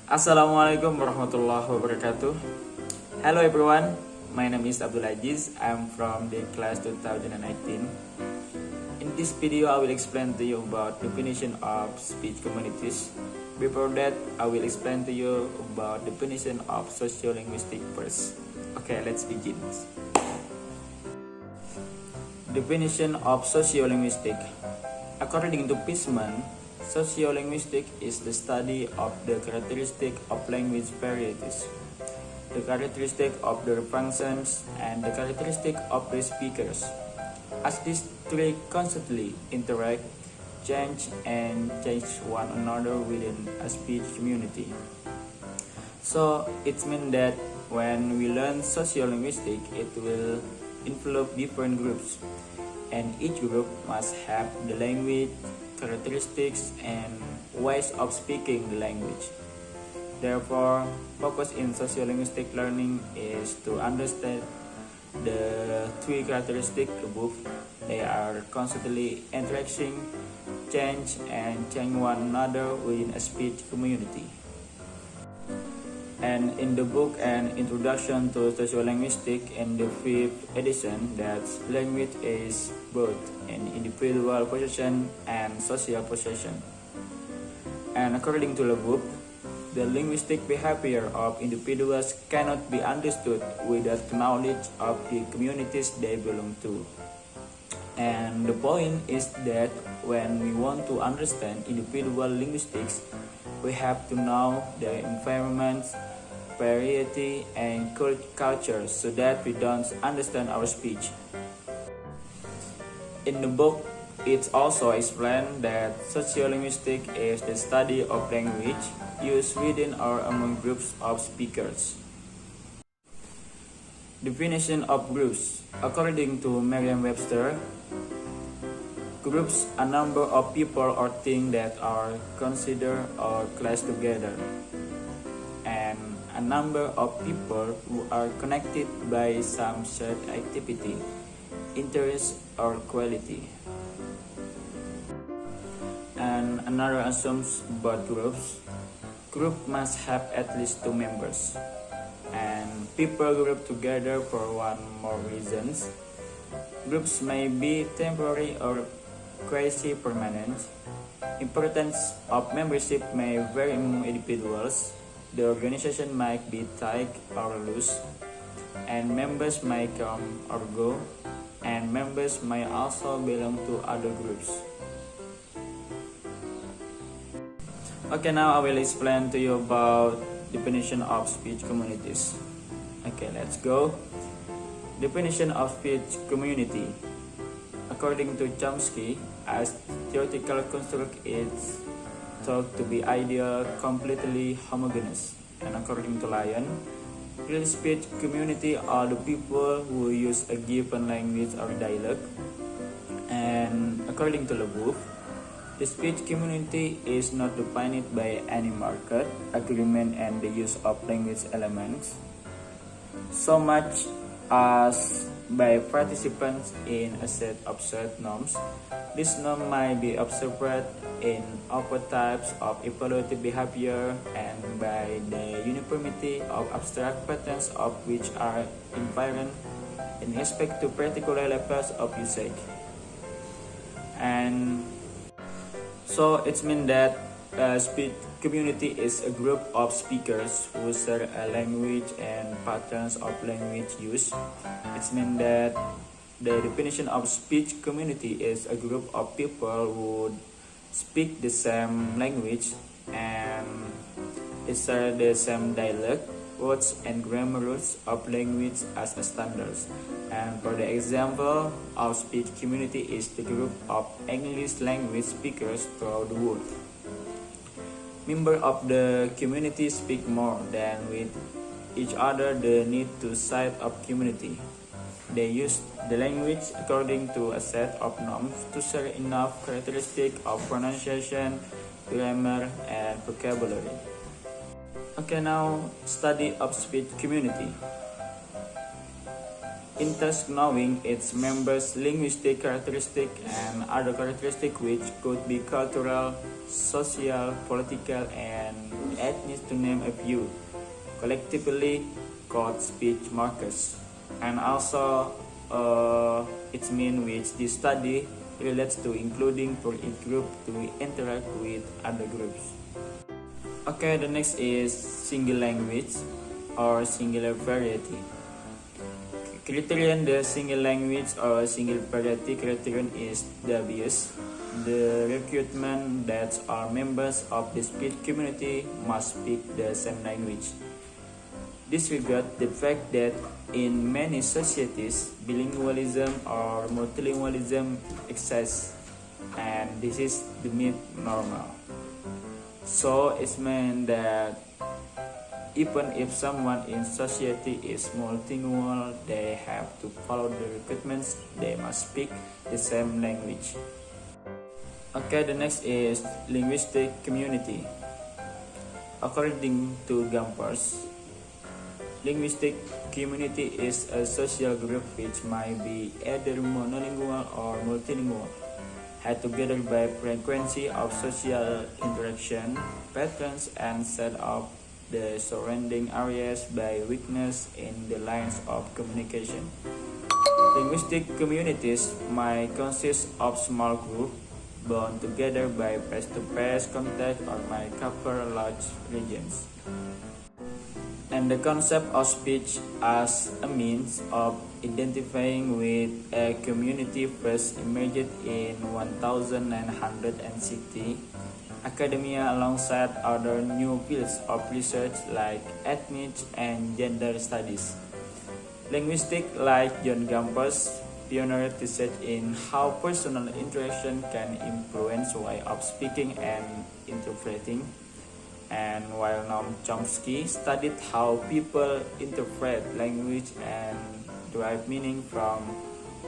Assalamualaikum warahmatullahi wabarakatuh. Hello everyone, my name is Abdul Aziz. I'm from the class 2019. In this video, I will explain to you about definition of speech communities. Before that, I will explain to you about definition of sociolinguistic first. Okay, let's begin. Definition of sociolinguistic. According to Pisman, sociolinguistic is the study of the characteristic of language varieties, the characteristic of their functions, and the characteristic of the speakers, as these three constantly interact, change one another within a speech community. So it means that when we learn sociolinguistic, it will envelop different groups, and each group must have the language, characteristics, and ways of speaking the language. Therefore, focus in sociolinguistic learning is to understand the three characteristics above. They are constantly interacting, change one another within a speech community. And in the book An Introduction to Sociolinguistic in the 5th edition, that language is both an individual possession and social possession. And according to the book, the linguistic behavior of individuals cannot be understood without knowledge of the communities they belong to. And the point is that when we want to understand individual linguistics, we have to know their environments, variety, and culture so that we don't understand our speech. In the book, it also explained that sociolinguistic is the study of language used within or among groups of speakers. Definition of groups. According to Merriam-Webster, groups a number of people or things that are considered or classed together, and a number of people who are connected by some shared activity, interest, or quality. And another assumes about groups. Group must have at least 2 members, and people group together for one more reasons. Groups may be temporary or quasi-permanent. Importance of membership may vary among individuals. The organization might be tight or loose, and members may come or go, and members may also belong to other groups. Okay, now I will explain to you about definition of speech communities. Okay, let's go. Definition of speech community. According to Chomsky, as theoretical construct is thought to be ideal, completely homogeneous. And according to Lyon, real speech community are the people who use a given language or dialect. And according to LeBouf, the speech community is not defined by any market, agreement, and the use of language elements, so much as by participants in a set of shared norms. This norm might be observed in output types of evaluative behavior and by the uniformity of abstract patterns of which are invariant in respect to particular levels of usage. And so it means that a speech community is a group of speakers who share a language and patterns of language use. It means that the definition of speech community is a group of people who speak the same language and share the same dialect, words, and grammar rules of language as standards. And for the example of speech community is the group of English language speakers throughout the world. Members of the community speak more than with each other the need to set up community. They use the language according to a set of norms to share enough characteristics of pronunciation, grammar, and vocabulary. Okay, now study of speech community. In thus knowing its members' linguistic characteristics and other characteristics which could be cultural, social, political, and ethnic to name a few, collectively called speech markers, and also its mean which this study relates to, including for each group to interact with other groups. Okay, the next is single language or singular variety. Criterion the single language or single variety criterion is obvious. The requirement that all members of the speech community must speak the same language. Disregard the fact that in many societies, bilingualism or multilingualism exists, and this is the new normal. So it means that even if someone in society is multilingual, they have to follow the requirements. They must speak the same language. Okay, the next is linguistic community. According to Gampers, linguistic community is a social group which might be either monolingual or multilingual, had together by frequency of social interaction, patterns, and set up the surrounding areas by weakness in the lines of communication. Linguistic communities might consist of small groups bound together by face-to-face contact or might cover large regions. And the concept of speech as a means of identifying with a community first emerged in 1960 academia alongside other new fields of research like ethnic and gender studies. Linguistics like John Gamper's pioneered research in how personal interaction can influence way of speaking and interpreting, and while Noam Chomsky studied how people interpret language and derive meaning from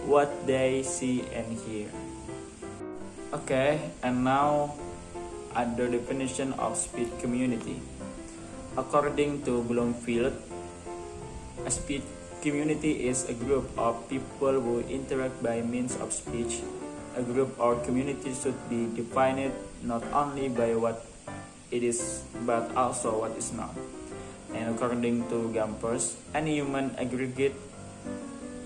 what they see and hear. Okay, and now other definition of speech community. According to Bloomfield, a speech community is a group of people who interact by means of speech. A group or community should be defined not only by what it is but also what is not. And according to Gampers, any human aggregate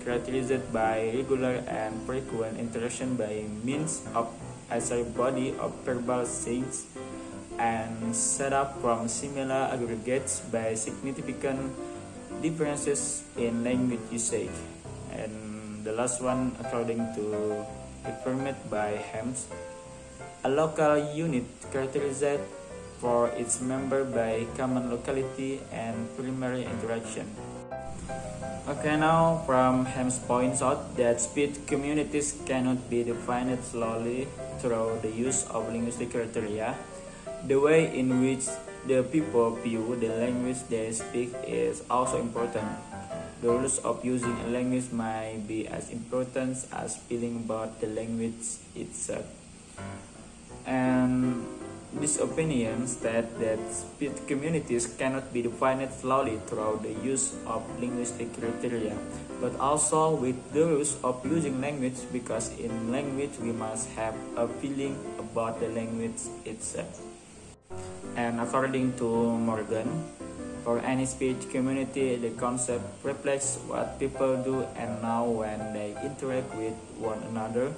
characterized by regular and frequent interaction by means of either body of verbal things and set up from similar aggregates by significant differences in language usage. And the last one, according to affirmed by Helms, a local unit characterized for its member by common locality and primary interaction. Okay, now from Helms points out that speech communities cannot be defined solely through the use of linguistic criteria. The way in which the people view the language they speak is also important. The rules of using a language might be as important as feeling about the language itself. And this opinion states that speech communities cannot be defined solely through the use of linguistic criteria, but also with the rules of using language, because in language we must have a feeling about the language itself. And according to Morgan, for any speech community, the concept reflects what people do and know when they interact with one another.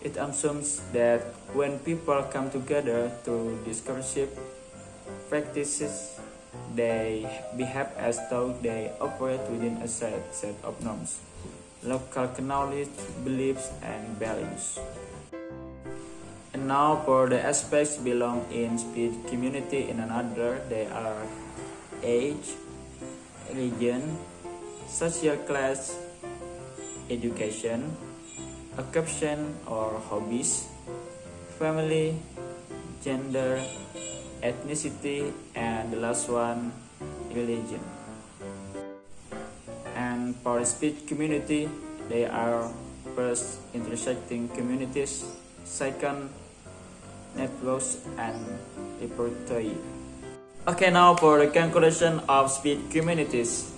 It assumes that when people come together through discursive practices, they behave as though they operate within a set of norms, local knowledge, beliefs, and values. And now for the aspects belong in speech community in another, they are age, region, social class, education, occupation or hobbies, family, gender, ethnicity, and the last one, religion. And for speech community, they are first intersecting communities, second, networks and repertoire. Okay, now for the conclusion of speech communities.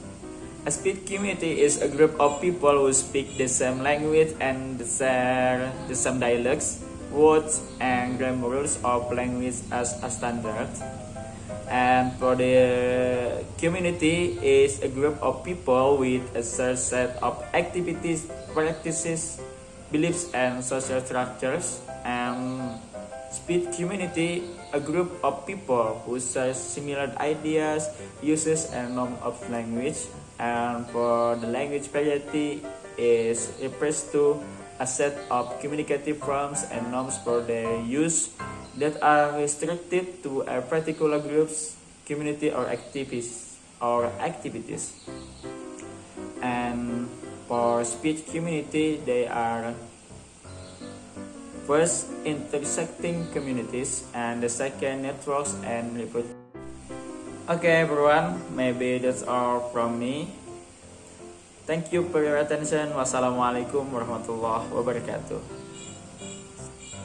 A speech community is a group of people who speak the same language and share the same dialects, words, and grammar rules of language as a standard. And for the community is a group of people with a shared set of activities, practices, beliefs, and social structures. And speech community, a group of people who share similar ideas, uses, and norms of language. And for the language variety is refers to a set of communicative forms and norms for their use that are restricted to a particular group's community or activities. And for speech community, they are first intersecting communities and the second networks and report. Okay everyone, maybe that's all from me. Thank you for your attention. Wassalamualaikum warahmatullahi wabarakatuh.